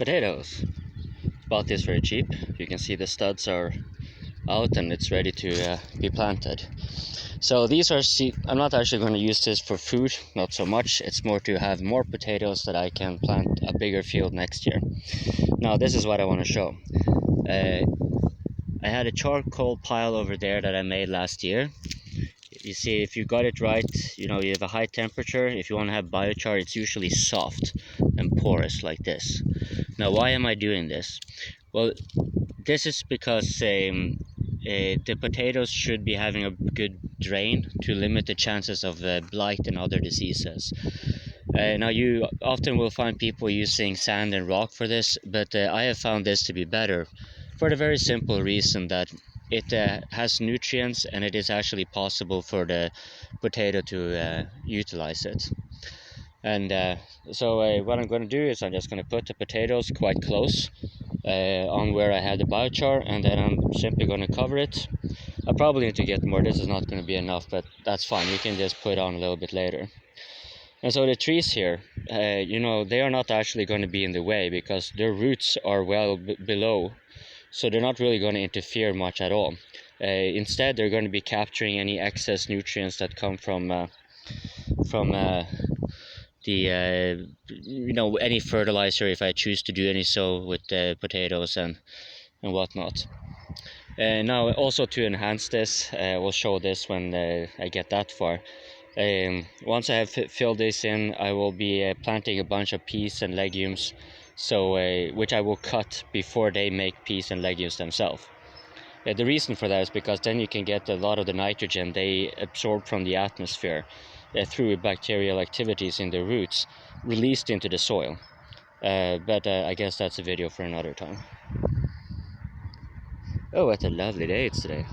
potatoes. Bought this very cheap. You can see the studs are out and it's ready to be planted. So these are seed. I'm not actually going to use this for food, not so much. It's more to have more potatoes that I can plant a bigger field next year. Now this is what I want to show. I had a charcoal pile over there that I made last year. You see, if you got it right, you know, you have a high temperature. If you want to have biochar, it's usually soft and porous like this. Now, why am I doing this? Well, this is because the potatoes should be having a good drain to limit the chances of blight and other diseases. Now, you often will find people using sand and rock for this, but I have found this to be better for the very simple reason that it has nutrients and it is actually possible for the potato to utilize it. And so what I'm going to do is I'm just going to put the potatoes quite close on where I had the biochar, and then I'm simply going to cover it. I probably need to get more. This is not going to be enough, but that's fine. You can just put on a little bit later. And so the trees here, you know, they are not actually going to be in the way because their roots are well below, so they're not really going to interfere much at all. Instead, they're going to be capturing any excess nutrients that come from the you know, any fertilizer, if I choose to do any so with the potatoes and whatnot. Now also to enhance this, we'll show this when I get that far. Once I have filled this in, I will be planting a bunch of peas and legumes, so which I will cut before they make peas and legumes themselves. The reason for that is because then you can get a lot of the nitrogen they absorb from the atmosphere through bacterial activities in the roots released into the soil. But I guess that's a video for another time. Oh, what a lovely day it's today.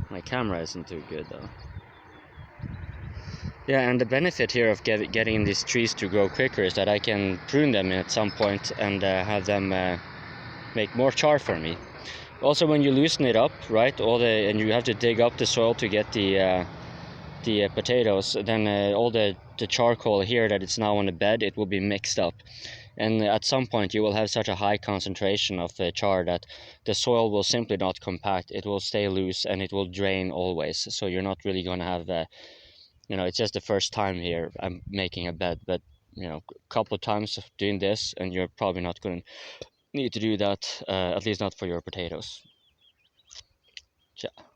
My camera isn't too good though. Yeah, and the benefit here of getting these trees to grow quicker is that I can prune them at some point and have them make more char for me. Also, when you loosen it up, right, and you have to dig up the soil to get the potatoes, then all the charcoal here that it's now on the bed, it will be mixed up. And at some point you will have such a high concentration of char that the soil will simply not compact. It will stay loose and it will drain always. So you're not really going to have you know, it's just the first time here I'm making a bed, but you know, a couple of times of doing this and you're probably not going to need to do that, at least not for your potatoes. Ciao.